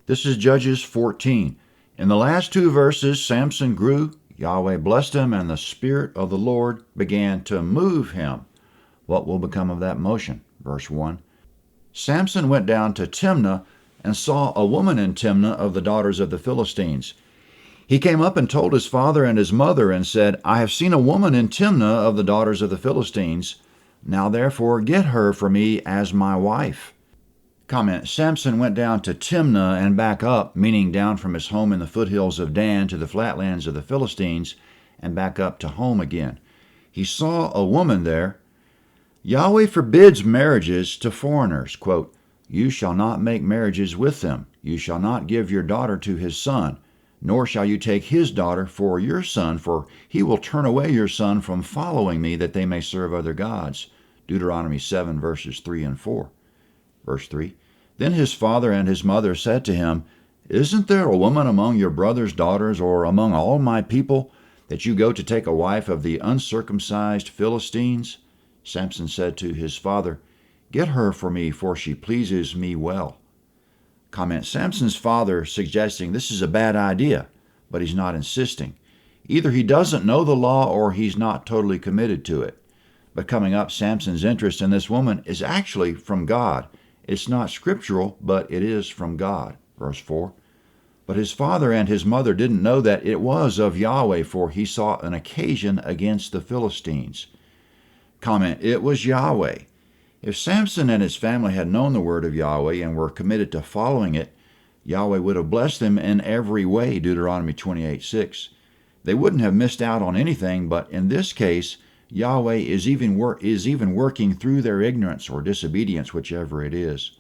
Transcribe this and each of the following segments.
This is Judges 14. In the last two verses, Samson grew, Yahweh blessed him, and the Spirit of the Lord began to move him. What will become of that motion? Verse 1. Samson went down to Timnah and saw a woman in Timnah of the daughters of the Philistines. He came up and told his father and his mother and said, I have seen a woman in Timnah of the daughters of the Philistines. Now therefore get her for me as my wife. Comment, Samson went down to Timnah and back up, meaning down from his home in the foothills of Dan to the flatlands of the Philistines and back up to home again. He saw a woman there. Yahweh forbids marriages to foreigners. Quote, you shall not make marriages with them. You shall not give your daughter to his son, nor shall you take his daughter for your son, for he will turn away your son from following me, that they may serve other gods. Deuteronomy 7, verses 3 and 4. Verse 3, then his father and his mother said to him, isn't there a woman among your brother's daughters, or among all my people, that you go to take a wife of the uncircumcised Philistines? Samson said to his father, get her for me, for she pleases me well. Comment, Samson's father suggesting this is a bad idea, but he's not insisting. Either he doesn't know the law or he's not totally committed to it. But coming up, Samson's interest in this woman is actually from God. It's not scriptural, but it is from God. Verse 4. But his father and his mother didn't know that it was of Yahweh, for he saw an occasion against the Philistines. Comment, it was Yahweh. If Samson and his family had known the word of Yahweh and were committed to following it, Yahweh would have blessed them in every way, Deuteronomy 28:6. They wouldn't have missed out on anything, but in this case, Yahweh is even working through their ignorance or disobedience, whichever it is.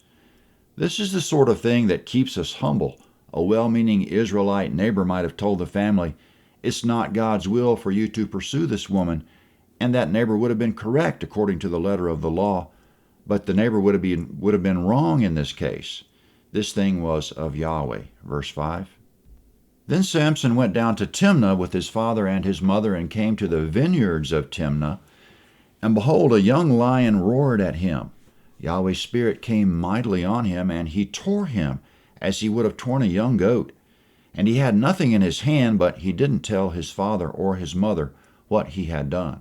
This is the sort of thing that keeps us humble. A well-meaning Israelite neighbor might have told the family, it's not God's will for you to pursue this woman, and that neighbor would have been correct according to the letter of the law, but the neighbor would have been wrong in this case. This thing was of Yahweh. Verse 5. Then Samson went down to Timnah with his father and his mother, and came to the vineyards of Timnah. And behold, a young lion roared at him. Yahweh's Spirit came mightily on him, and he tore him as he would have torn a young goat. And he had nothing in his hand, but he didn't tell his father or his mother what he had done.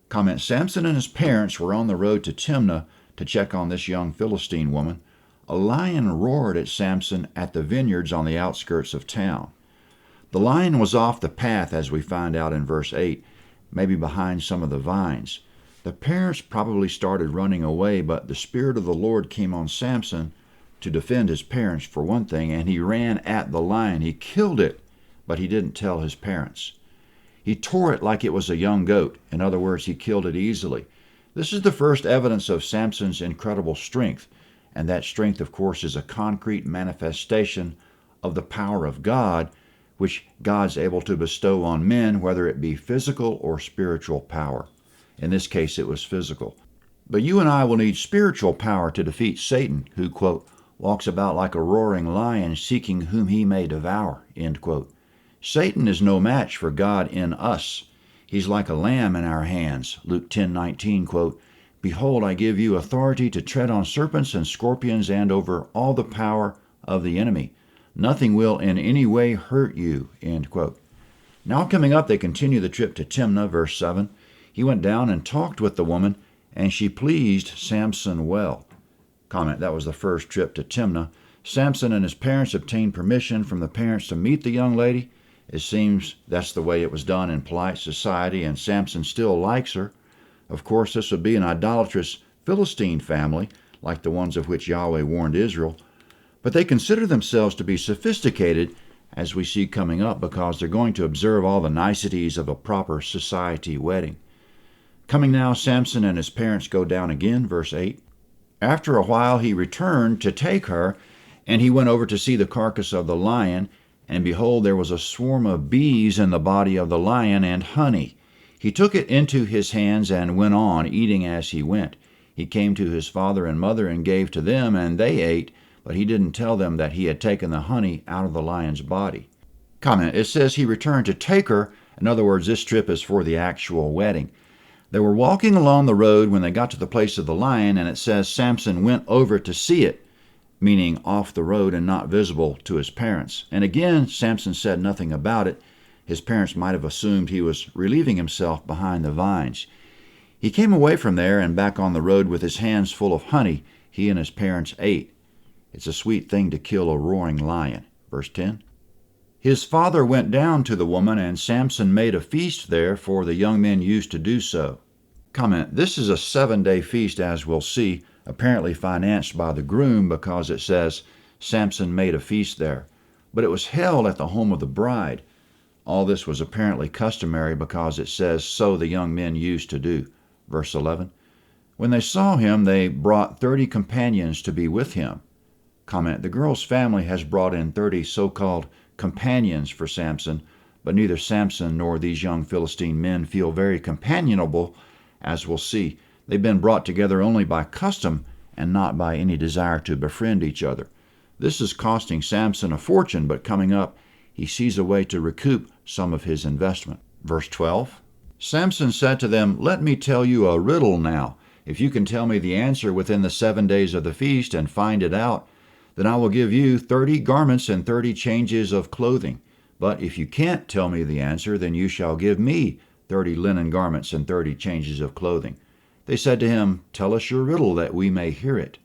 Comment, Samson and his parents were on the road to Timnah to check on this young Philistine woman. A lion roared at Samson at the vineyards on the outskirts of town. The lion was off the path, as we find out in verse 8, maybe behind some of the vines. The parents probably started running away, but the Spirit of the Lord came on Samson to defend his parents, for one thing, and he ran at the lion. He killed it, but he didn't tell his parents. He tore it like it was a young goat. In other words, he killed it easily. This is the first evidence of Samson's incredible strength, and that strength, of course, is a concrete manifestation of the power of God, which God's able to bestow on men, whether it be physical or spiritual power. In this case, it was physical. But you and I will need spiritual power to defeat Satan, who, quote, walks about like a roaring lion, seeking whom he may devour, end quote. Satan is no match for God in us. He's like a lamb in our hands. Luke 10:19, quote, behold, I give you authority to tread on serpents and scorpions and over all the power of the enemy. Nothing will in any way hurt you, end quote. Now coming up, they continue the trip to Timnah, verse 7. He went down and talked with the woman, and she pleased Samson well. Comment, that was the first trip to Timnah. Samson and his parents obtained permission from the parents to meet the young lady. It seems that's the way it was done in polite society, and Samson still likes her. Of course, this would be an idolatrous Philistine family, like the ones of which Yahweh warned Israel. But they consider themselves to be sophisticated, as we see coming up, because they're going to observe all the niceties of a proper society wedding. Coming now, Samson and his parents go down again, verse 8. After a while he returned to take her, and he went over to see the carcass of the lion, and behold, there was a swarm of bees in the body of the lion and honey. He took it into his hands and went on, eating as he went. He came to his father and mother and gave to them, and they ate, but he didn't tell them that he had taken the honey out of the lion's body. Comment, it says he returned to take her. In other words, this trip is for the actual wedding. They were walking along the road when they got to the place of the lion, and it says Samson went over to see it. meaning off the road and not visible to his parents. And again, Samson said nothing about it. His parents might have assumed he was relieving himself behind the vines. He came away from there and back on the road with his hands full of honey he and his parents ate. It's a sweet thing to kill a roaring lion. Verse 10. His father went down to the woman, and Samson made a feast there, for the young men used to do so. Comment, this is a 7-day feast, as we'll see, apparently financed by the groom because it says Samson made a feast there. But it was held at the home of the bride. All this was apparently customary because it says, so the young men used to do. Verse 11. When they saw him, they brought 30 companions to be with him. Comment, the girl's family has brought in 30 so-called companions for Samson, but neither Samson nor these young Philistine men feel very companionable, as we'll see. They've been brought together only by custom and not by any desire to befriend each other. This is costing Samson a fortune, but coming up, he sees a way to recoup some of his investment. Verse 12, Samson said to them, let me tell you a riddle now. If you can tell me the answer within the 7 days of the feast and find it out, then I will give you 30 garments and 30 changes of clothing. But if you can't tell me the answer, then you shall give me 30 linen garments and 30 changes of clothing. They said to him, tell us your riddle that we may hear it.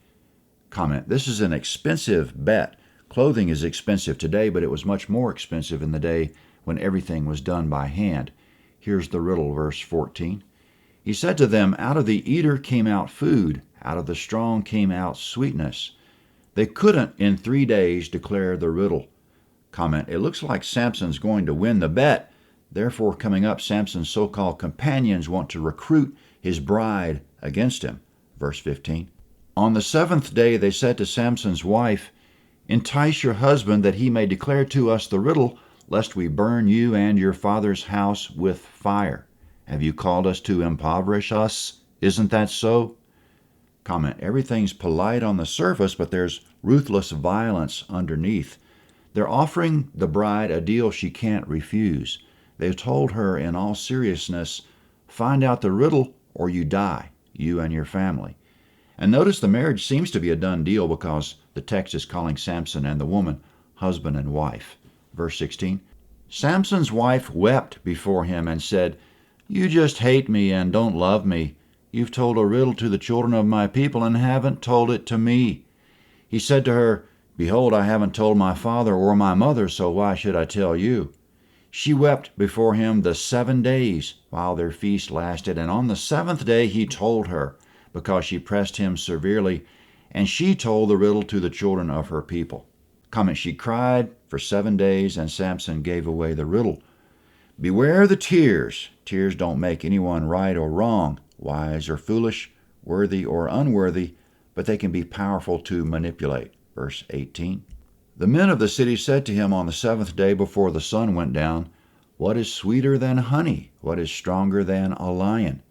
Comment, this is an expensive bet. Clothing is expensive today, but it was much more expensive in the day when everything was done by hand. Here's the riddle, verse 14. He said to them, out of the eater came out food, out of the strong came out sweetness. They couldn't in 3 days declare the riddle. Comment, it looks like Samson's going to win the bet. Therefore, coming up, Samson's so-called companions want to recruit his bride against him. Verse 15. On the 7th day they said to Samson's wife, entice your husband that he may declare to us the riddle, lest we burn you and your father's house with fire. Have you called us to impoverish us? Isn't that so? Comment, everything's polite on the surface, but there's ruthless violence underneath. They're offering the bride a deal she can't refuse. They've told her in all seriousness, find out the riddle or you die, you and your family. And notice the marriage seems to be a done deal because the text is calling Samson and the woman husband and wife. Verse 16, Samson's wife wept before him and said, you just hate me and don't love me. You've told a riddle to the children of my people and haven't told it to me. He said to her, behold, I haven't told my father or my mother, so why should I tell you? She wept before him the 7 days while their feast lasted, and on the 7th day he told her, because she pressed him severely, and she told the riddle to the children of her people. Comment, she cried for 7 days, and Samson gave away the riddle. Beware the tears. Tears don't make anyone right or wrong, wise or foolish, worthy or unworthy, but they can be powerful to manipulate. Verse 18. The men of the city said to him on the 7th day before the sun went down, what is sweeter than honey? What is stronger than a lion?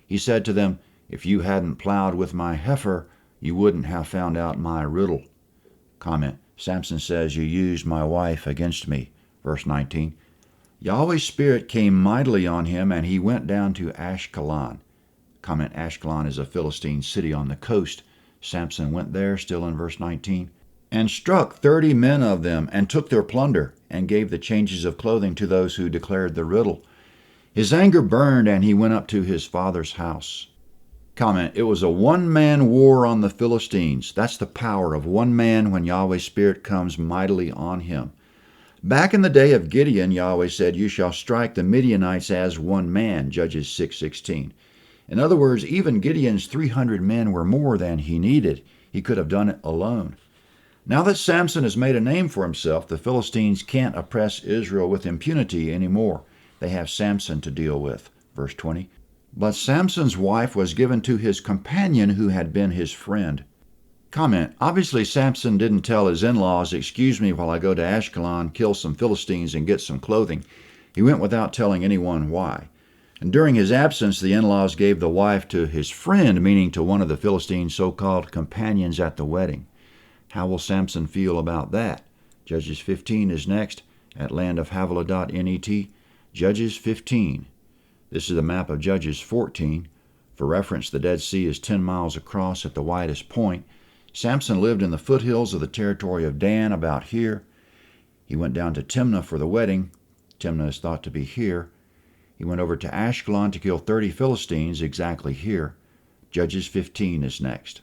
He said to them, if you hadn't plowed with my heifer, you wouldn't have found out my riddle. Comment, Samson says, you used my wife against me. Verse 19. Yahweh's Spirit came mightily on him, and he went down to Ashkelon. Comment, Ashkelon is a Philistine city on the coast. Samson went there, still in verse 19, and struck 30 men of them, and took their plunder, and gave the changes of clothing to those who declared the riddle. His anger burned, and he went up to his father's house. Comment, it was a one-man war on the Philistines. That's the power of one man when Yahweh's Spirit comes mightily on him. Back in the day of Gideon, Yahweh said, you shall strike the Midianites as one man, Judges 6:16. In other words, even Gideon's 300 men were more than he needed. He could have done it alone. Now that Samson has made a name for himself, the Philistines can't oppress Israel with impunity anymore. They have Samson to deal with. Verse 20. But Samson's wife was given to his companion who had been his friend. Comment, obviously Samson didn't tell his in-laws, excuse me while I go to Ashkelon, kill some Philistines, and get some clothing. He went without telling anyone why. And during his absence, the in-laws gave the wife to his friend, meaning to one of the Philistines' so-called companions at the wedding. How will Samson feel about that? Judges 15 is next at landofhavilah.net. Judges 15. This is a map of Judges 14. For reference, the Dead Sea is 10 miles across at the widest point. Samson lived in the foothills of the territory of Dan, about here. He went down to Timnah for the wedding. Timnah is thought to be here. He went over to Ashkelon to kill 30 Philistines, exactly here. Judges 15 is next.